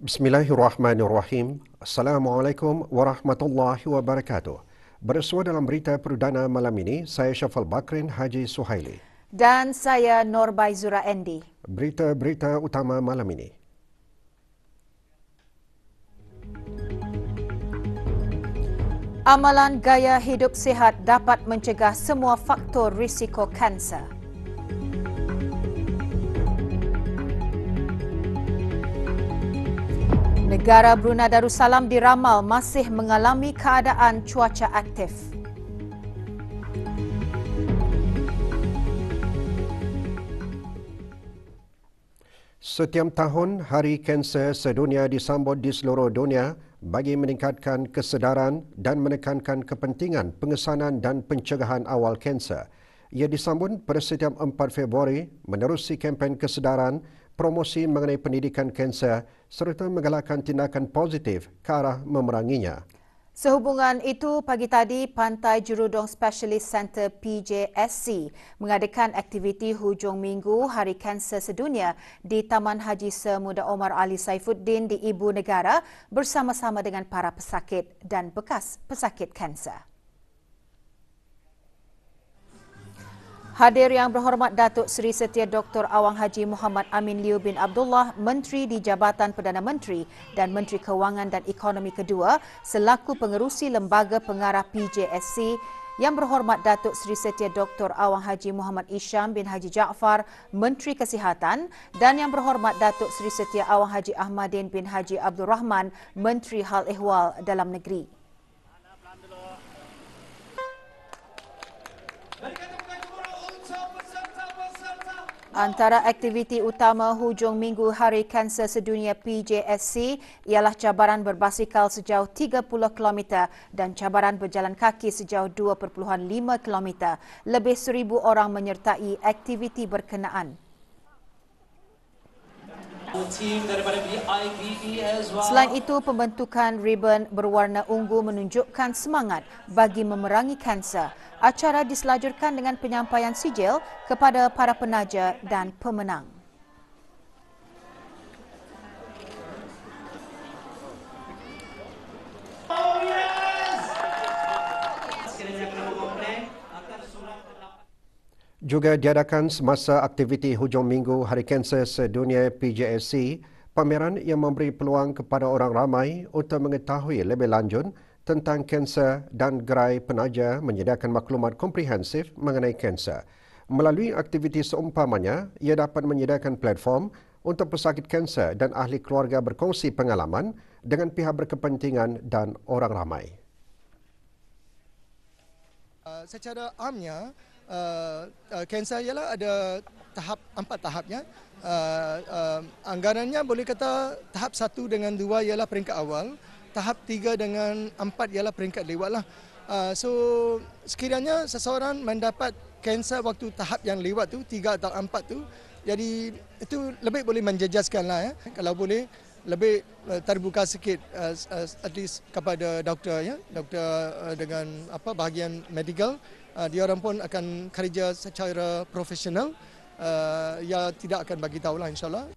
Bismillahirrahmanirrahim. Assalamualaikum warahmatullahi wabarakatuh. Bersua dalam berita perdana malam ini, saya Syafal Bakrin Haji Suhaili. Dan saya Norbaizura Endi. Berita-berita utama malam ini. Amalan gaya hidup sihat dapat mencegah semua faktor risiko kanser. Negara Brunei Darussalam diramal masih mengalami keadaan cuaca aktif. Setiap tahun, Hari Kanser Sedunia disambut di seluruh dunia bagi meningkatkan kesedaran dan menekankan kepentingan pengesanan dan pencegahan awal kanser. Ia disambut pada setiap 4 Februari menerusi kempen kesedaran, promosi mengenai pendidikan kanser serta menggalakkan tindakan positif ke arah memeranginya. Sehubungan itu, pagi tadi Pantai Jurudong Specialist Centre PJSC mengadakan aktiviti hujung minggu Hari Kanser Sedunia di Taman Haji Semuda Omar Ali Saifuddin di Ibu Negara bersama-sama dengan para pesakit dan bekas pesakit kanser. Hadir yang berhormat Datuk Seri Setia Dr. Awang Haji Muhammad Amin Liu bin Abdullah, Menteri di Jabatan Perdana Menteri dan Menteri Kewangan dan Ekonomi kedua selaku pengerusi Lembaga Pengarah PJSC, yang berhormat Datuk Seri Setia Dr. Awang Haji Muhammad Isham bin Haji Jaafar, Menteri Kesihatan, dan yang berhormat Datuk Seri Setia Awang Haji Ahmadin bin Haji Abdul Rahman, Menteri Hal Ehwal Dalam Negeri. Antara aktiviti utama hujung minggu Hari Kanser Sedunia PJSC ialah cabaran berbasikal sejauh 30 km dan cabaran berjalan kaki sejauh 2.5 km. Lebih 1,000 orang menyertai aktiviti berkenaan. Selain itu, pembentukan ribbon berwarna ungu menunjukkan semangat bagi memerangi kanser. Acara diselajurkan dengan penyampaian sijil kepada para penaja dan pemenang. Juga diadakan semasa aktiviti hujung minggu Hari Kanser Sedunia PJSC, pameran yang memberi peluang kepada orang ramai untuk mengetahui lebih lanjut tentang kanser dan gerai penaja menyediakan maklumat komprehensif mengenai kanser. Melalui aktiviti seumpamanya, ia dapat menyediakan platform untuk pesakit kanser dan ahli keluarga berkongsi pengalaman dengan pihak berkepentingan dan orang ramai. Secara amnya, kanser ialah ada 4 tahapnya. Anggarannya boleh kata tahap 1 dengan 2 ialah peringkat awal, tahap 3 dengan 4 ialah peringkat lewat lah. So sekiranya seseorang mendapat kanser waktu tahap yang lewat tu, 3 atau 4 tu, jadi itu lebih boleh menjejaskan lah ya. Kalau boleh lebih terbuka sikit at least kepada doktor ya, doktor dengan bahagian medical. Dia orang pun akan kerja secara profesional. Ya tidak akan bagi tahu lah insyaAllah.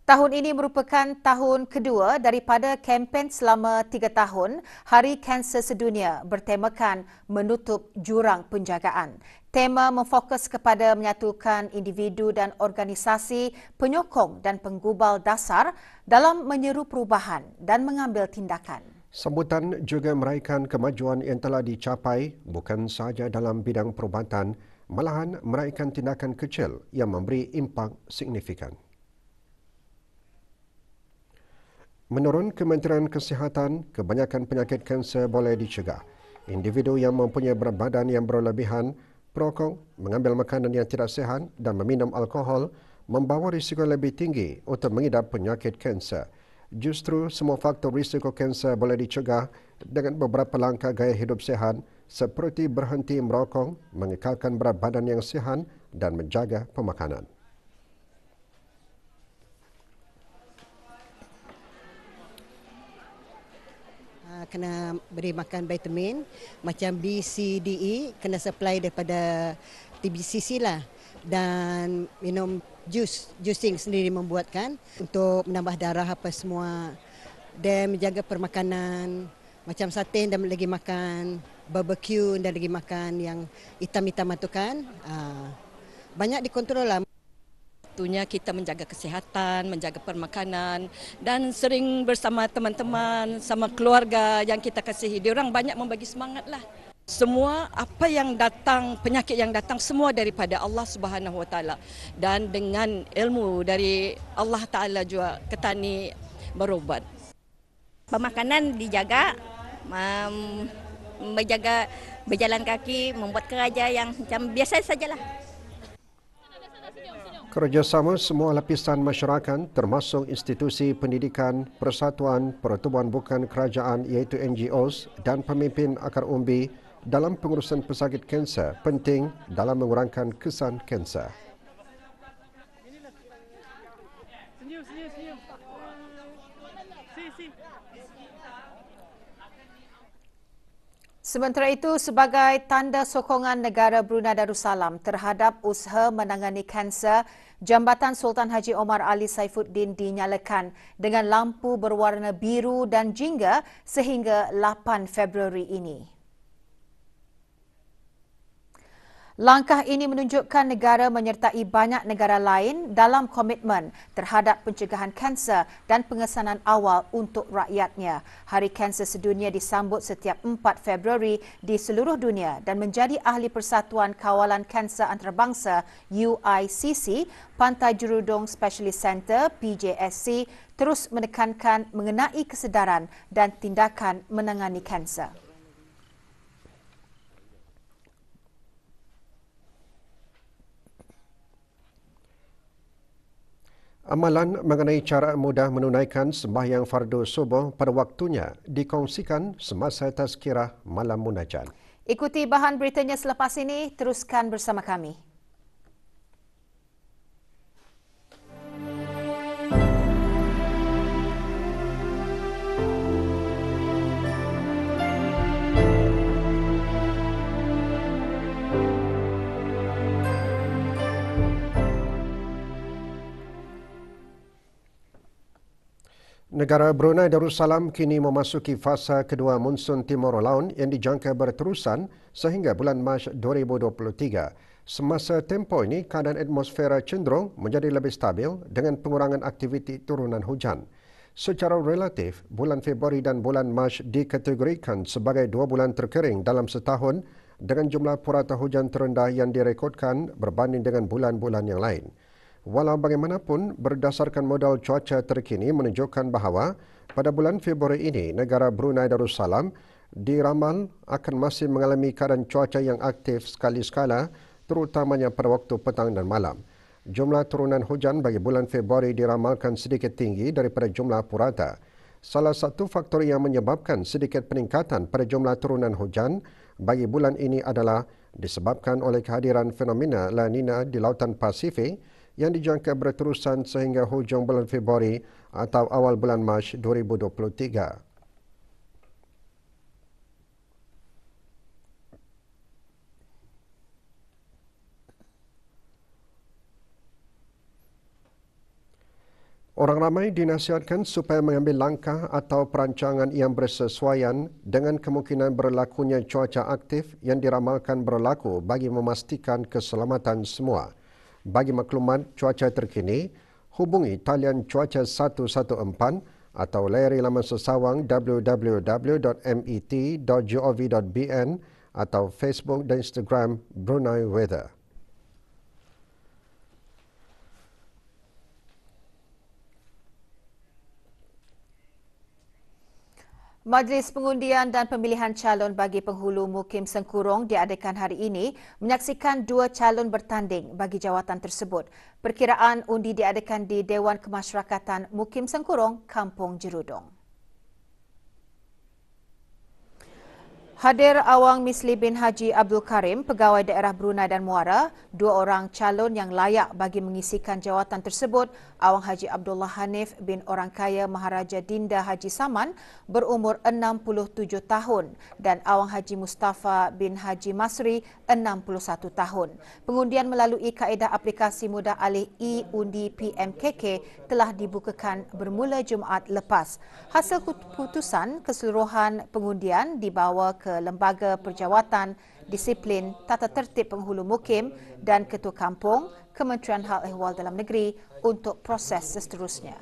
Tahun ini merupakan tahun kedua daripada kempen selama 3 tahun Hari Kanser Sedunia bertemakan menutup jurang penjagaan. Tema memfokus kepada menyatukan individu dan organisasi penyokong dan penggubal dasar dalam menyeru perubahan dan mengambil tindakan. Sambutan juga meraihkan kemajuan yang telah dicapai bukan sahaja dalam bidang perubatan, malahan meraihkan tindakan kecil yang memberi impak signifikan. Menurut Kementerian Kesihatan, kebanyakan penyakit kanser boleh dicegah. Individu yang mempunyai berat badan yang berlebihan, perokok, mengambil makanan yang tidak sihat dan meminum alkohol membawa risiko lebih tinggi untuk mengidap penyakit kanser. Justru semua faktor risiko kanser boleh dicegah dengan beberapa langkah gaya hidup sihat seperti berhenti merokok, mengekalkan berat badan yang sihat dan menjaga pemakanan. Kena beri makan vitamin macam B, C, D, E, kena supply daripada TBCC lah, dan minum juicing sendiri membuatkan untuk menambah darah apa semua, dan menjaga permakanan macam sate dan lagi makan barbecue dan lagi makan yang hitam-hitam tu kan, banyak dikontrol lah. Tentunya kita menjaga kesihatan, menjaga permakanan dan sering bersama teman-teman, sama keluarga yang kita kasihi. Diorang banyak membagi semangat lah. Semua apa yang datang, penyakit yang datang semua daripada Allah Subhanahu Wa Taala, dan dengan ilmu dari Allah Taala juga kita ni berubat. Pemakanan dijaga, menjaga berjalan kaki, membuat kerja yang macam biasa sajalah. Kerjasama semua lapisan masyarakat termasuk institusi pendidikan, persatuan, pertubuhan bukan kerajaan iaitu NGOs dan pemimpin akar umbi dalam pengurusan pesakit kanser penting dalam mengurangkan kesan kanser. Sementara itu, sebagai tanda sokongan negara Brunei Darussalam terhadap usaha menangani kanser, Jambatan Sultan Haji Omar Ali Saifuddin dinyalakan dengan lampu berwarna biru dan jingga sehingga 8 Februari ini. Langkah ini menunjukkan negara menyertai banyak negara lain dalam komitmen terhadap pencegahan kanser dan pengesanan awal untuk rakyatnya. Hari Kanser Sedunia disambut setiap 4 Februari di seluruh dunia dan menjadi ahli Persatuan Kawalan Kanser Antarabangsa UICC, Pantai Jurudong Specialist Centre PJSC terus menekankan mengenai kesedaran dan tindakan menangani kanser. Amalan mengenai cara mudah menunaikan sembahyang fardu subuh pada waktunya dikongsikan semasa tazkirah malam munajat. Ikuti bahan beritanya selepas ini, teruskan bersama kami. Negara Brunei Darussalam kini memasuki fasa kedua monsun Timur Laut yang dijangka berterusan sehingga bulan Mac 2023. Semasa tempoh ini, keadaan atmosfera cenderung menjadi lebih stabil dengan pengurangan aktiviti turunan hujan. Secara relatif, bulan Februari dan bulan Mac dikategorikan sebagai 2 bulan terkering dalam setahun dengan jumlah purata hujan terendah yang direkodkan berbanding dengan bulan-bulan yang lain. Walau bagaimanapun, berdasarkan modal cuaca terkini menunjukkan bahawa pada bulan Februari ini, negara Brunei Darussalam diramal akan masih mengalami keadaan cuaca yang aktif sekali-sekala, terutamanya pada waktu petang dan malam. Jumlah turunan hujan bagi bulan Februari diramalkan sedikit tinggi daripada jumlah purata. Salah satu faktor yang menyebabkan sedikit peningkatan pada jumlah turunan hujan bagi bulan ini adalah disebabkan oleh kehadiran fenomena La Nina di Lautan Pasifik yang dijangka berterusan sehingga hujung bulan Februari atau awal bulan Mac 2023. Orang ramai dinasihatkan supaya mengambil langkah atau perancangan yang bersesuaian dengan kemungkinan berlakunya cuaca aktif yang diramalkan berlaku bagi memastikan keselamatan semua. Bagi maklumat cuaca terkini, hubungi talian cuaca 114 atau layari laman sesawang www.met.gov.bn atau Facebook dan Instagram Brunei Weather. Majlis Pengundian dan Pemilihan Calon bagi Penghulu Mukim Sengkurong diadakan hari ini menyaksikan 2 calon bertanding bagi jawatan tersebut. Perkiraan undi diadakan di Dewan Kemasyarakatan Mukim Sengkurong, Kampung Jerudong. Hadir Awang Misli bin Haji Abdul Karim, Pegawai Daerah Brunei dan Muara, 2 orang calon yang layak bagi mengisikan jawatan tersebut, Awang Haji Abdullah Hanif bin Orang Kaya Maharaja Dinda Haji Saman berumur 67 tahun dan Awang Haji Mustafa bin Haji Masri 61 tahun. Pengundian melalui kaedah aplikasi mudah alih e-undi PMKK telah dibukakan bermula Jumaat lepas. Hasil keputusan keseluruhan pengundian dibawa ke Lembaga Perjawatan, Disiplin, Tata Tertib Penghulu Mukim dan Ketua Kampung, Kementerian Hal Ehwal Dalam Negeri untuk proses seterusnya.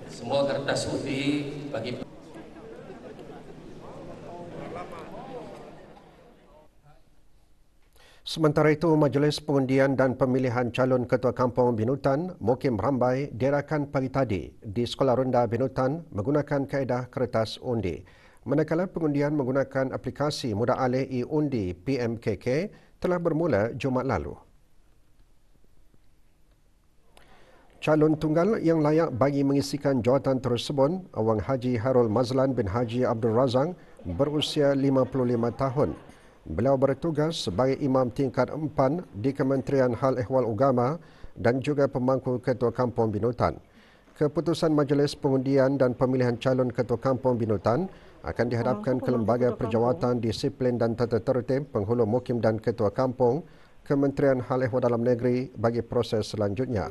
Semua kertas undi bagi Sementara itu, Majlis Pengundian dan Pemilihan Calon Ketua Kampung Binutan, Mukim Rambai, diadakan pagi tadi di Sekolah Rendah Binutan menggunakan kaedah kertas undi. Manakala pengundian menggunakan aplikasi mudah alih e-undi PMKK telah bermula Jumaat lalu. Calon tunggal yang layak bagi mengisikan jawatan tersebut, Awang Haji Harul Mazlan bin Haji Abdul Razak berusia 55 tahun. Beliau bertugas sebagai Imam tingkat 4 di Kementerian Hal Ehwal Agama dan juga pemangku Ketua Kampung Binutan. Keputusan Majlis Pengundian dan Pemilihan Calon Ketua Kampung Binutan akan dihadapkan ke Lembaga Perjawatan, Disiplin dan Tata Tertib Penghulu Mukim dan Ketua Kampung, Kementerian Hal Ehwal Dalam Negeri bagi proses selanjutnya.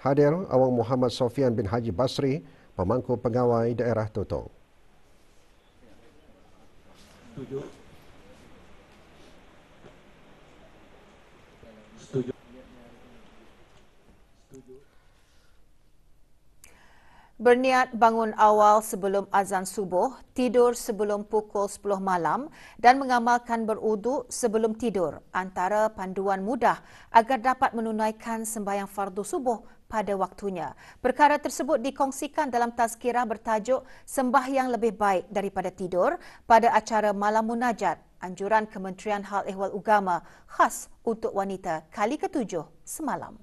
Hadir Awang Muhammad Sofian bin Haji Basri, pemangku pegawai daerah Tutong. Berniat bangun awal sebelum azan subuh, tidur sebelum pukul 10 malam dan mengamalkan berwuduk sebelum tidur antara panduan mudah agar dapat menunaikan sembahyang fardu subuh pada waktunya. Perkara tersebut dikongsikan dalam tazkirah bertajuk Sembahyang Lebih Baik Daripada Tidur pada acara Malam Munajat, anjuran Kementerian Hal Ehwal Agama khas untuk wanita kali ke-7 semalam.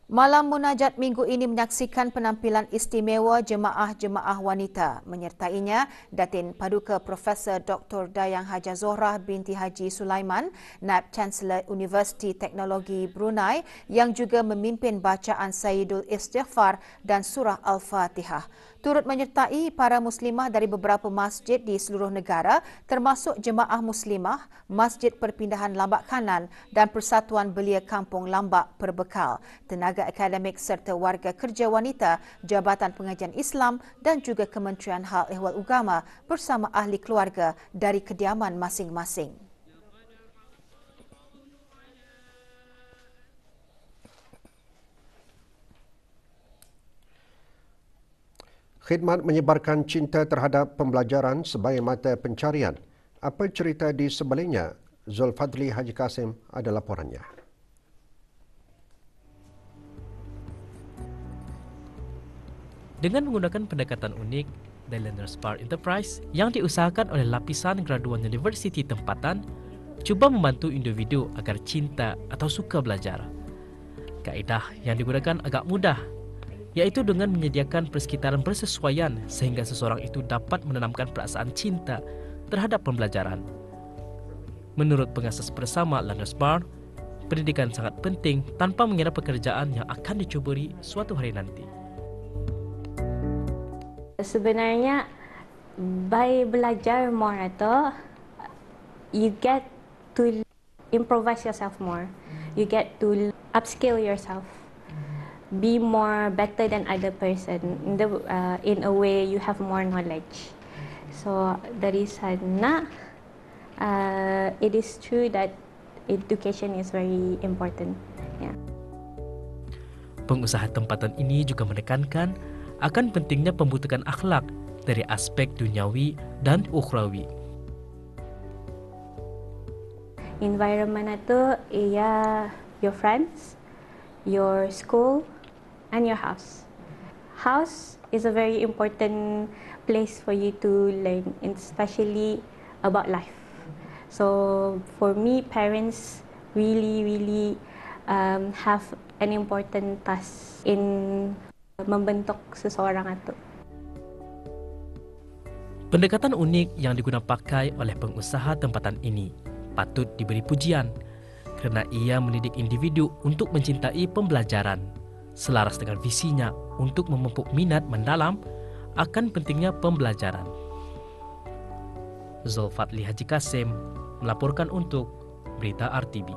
Malam Munajat minggu ini menyaksikan penampilan istimewa jemaah-jemaah wanita. Menyertainya Datin Paduka Profesor Dr. Dayang Haja Zohrah binti Haji Sulaiman, Naib Chancellor Universiti Teknologi Brunei yang juga memimpin bacaan Sayyidul Istighfar dan Surah Al-Fatihah. Turut menyertai para muslimah dari beberapa masjid di seluruh negara termasuk Jemaah Muslimah, Masjid Perpindahan Lambak Kanan dan Persatuan Belia Kampung Lambak Perbekal, tenaga akademik serta warga kerja wanita, Jabatan Pengajian Islam dan juga Kementerian Hal Ehwal Agama bersama ahli keluarga dari kediaman masing-masing. Khidmat menyebarkan cinta terhadap pembelajaran sebagai mata pencarian. Apa cerita di sebaliknya? Zulfadli Haji Kasim ada laporannya. Dengan menggunakan pendekatan unik, The Learner's Bar Enterprise yang diusahakan oleh lapisan graduan universiti tempatan cuba membantu individu agar cinta atau suka belajar. Kaedah yang digunakan agak mudah, iaitu dengan menyediakan persekitaran bersesuaian sehingga seseorang itu dapat menanamkan perasaan cinta terhadap pembelajaran. Menurut pengasas bersama Learner's Bar, pendidikan sangat penting tanpa mengira pekerjaan yang akan dicuburi suatu hari nanti. Sebenarnya, by belajar more itu, you get to improvise yourself more. You get to upskill yourself. Be more better than other person. In a way, you have more knowledge. So dari sana, it is true that education is very important. Yeah. Pengusaha tempatan ini juga menekankan akan pentingnya pembentukan akhlak dari aspek duniawi dan ukhrawi. Environment itu ia your friends, your school, and your house. House is a very important place for you to learn, especially about life. So for me, parents really have an important task in membentuk seseorang itu. Pendekatan unik yang digunakan pakai oleh pengusaha tempatan ini patut diberi pujian kerana ia mendidik individu untuk mencintai pembelajaran selaras dengan visinya untuk memupuk minat mendalam akan pentingnya pembelajaran. Zulfadli Haji Kasim melaporkan untuk Berita RTB.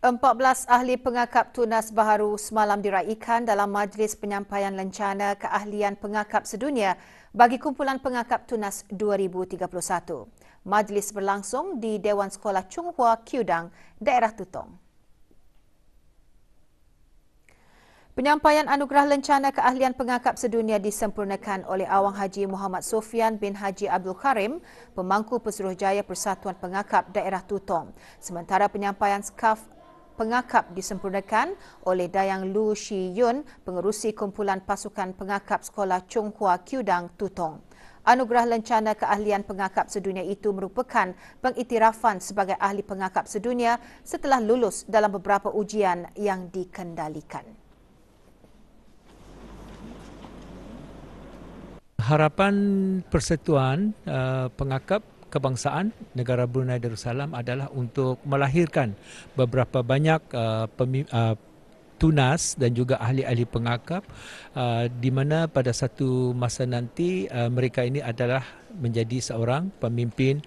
Empat 14 ahli pengakap tunas baharu semalam diraikan dalam Majlis Penyampaian Lencana Keahlian Pengakap Sedunia bagi Kumpulan Pengakap Tunas 2031. Majlis berlangsung di Dewan Sekolah Chung Hua, Kudang, daerah Tutong. Penyampaian Anugerah Lencana Keahlian Pengakap Sedunia disempurnakan oleh Awang Haji Muhammad Sofian bin Haji Abdul Karim, Pemangku Pesuruhjaya Persatuan Pengakap Daerah Tutong. Sementara penyampaian skaf pengakap disempurnakan oleh Dayang Lu Shi Yun, Pengerusi Kumpulan Pasukan Pengakap Sekolah Chung Hua, Kudang, Tutong. Anugerah Lencana Keahlian Pengakap Sedunia itu merupakan pengiktirafan sebagai ahli pengakap sedunia setelah lulus dalam beberapa ujian yang dikendalikan. Harapan Persatuan Pengakap Kebangsaan Negara Brunei Darussalam adalah untuk melahirkan beberapa banyak tunas dan juga ahli-ahli pengakap di mana pada satu masa nanti mereka ini adalah menjadi seorang pemimpin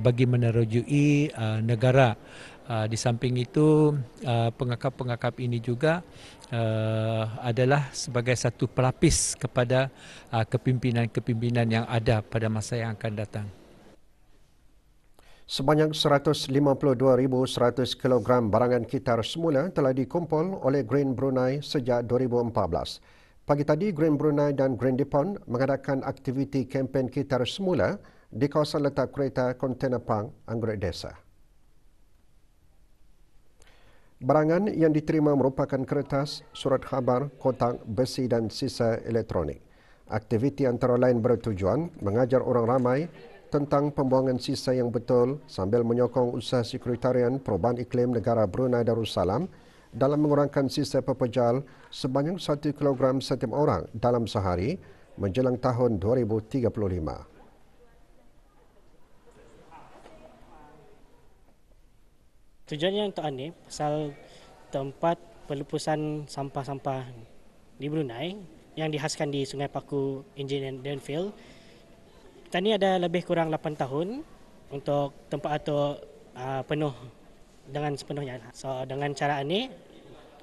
bagi menerujui negara. Di samping itu pengakap-pengakap ini juga adalah sebagai satu pelapis kepada kepimpinan-kepimpinan yang ada pada masa yang akan datang. Sebanyak 152,100 kg barangan kitar semula telah dikumpul oleh Green Brunei sejak 2014. Pagi tadi, Green Brunei dan Green Nippon mengadakan aktiviti kempen kitar semula di kawasan letak kereta kontena Pang, Anggrek Desa. Barangan yang diterima merupakan kertas, surat khabar, kotak, besi dan sisa elektronik. Aktiviti antara lain bertujuan mengajar orang ramai tentang pembuangan sisa yang betul sambil menyokong usaha sekretarian perubahan iklim negara Brunei Darussalam dalam mengurangkan sisa pepejal sebanyak 1 kg setiap orang dalam sehari menjelang tahun 2035. Tujuannya untuk ini pasal tempat pelupusan sampah-sampah di Brunei yang dihaskan di Sungai Paku, Engineer Danfield. Kita ni ada lebih kurang 8 tahun untuk tempat itu penuh dengan sepenuhnya. So dengan cara ini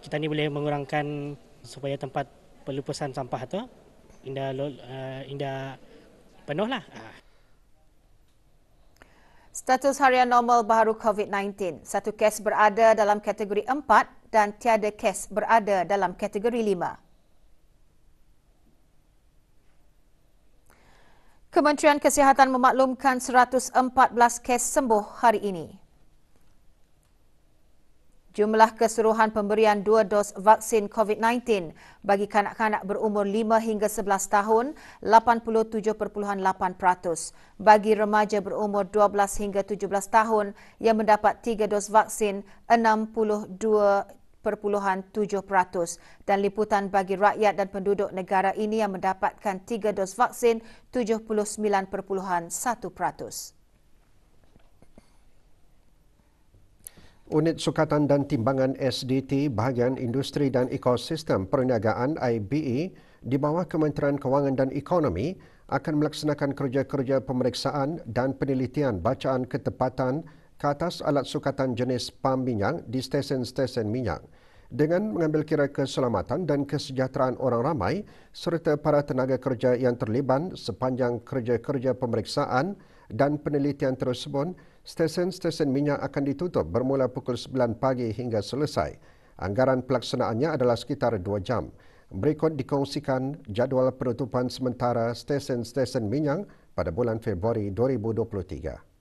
kita ni boleh mengurangkan supaya tempat pelupusan sampah itu indah penuh lah. Status harian normal baharu COVID-19. Satu kes berada dalam kategori 4 dan tiada kes berada dalam kategori 5. Kementerian Kesihatan memaklumkan 114 kes sembuh hari ini. Jumlah keseluruhan pemberian 2 dos vaksin COVID-19 bagi kanak-kanak berumur 5 hingga 11 tahun 87.8%. Bagi remaja berumur 12 hingga 17 tahun yang mendapat 3 dos vaksin 62.7% dan liputan bagi rakyat dan penduduk negara ini yang mendapatkan 3 dos vaksin 79.1%. Unit Sukatan dan Timbangan SDT Bahagian Industri dan Ekosistem Perniagaan IBE di bawah Kementerian Kewangan dan Ekonomi akan melaksanakan kerja-kerja pemeriksaan dan penelitian bacaan ketepatan ke atas alat sukatan jenis pam minyak di stesen-stesen minyak dengan mengambil kira keselamatan dan kesejahteraan orang ramai serta para tenaga kerja yang terlibat sepanjang kerja-kerja pemeriksaan dan penelitian tersebut. Stesen-stesen minyak akan ditutup bermula pukul 9 pagi hingga selesai. Anggaran pelaksanaannya adalah sekitar 2 jam. Berikut dikongsikan jadual penutupan sementara stesen-stesen minyak pada bulan Februari 2023.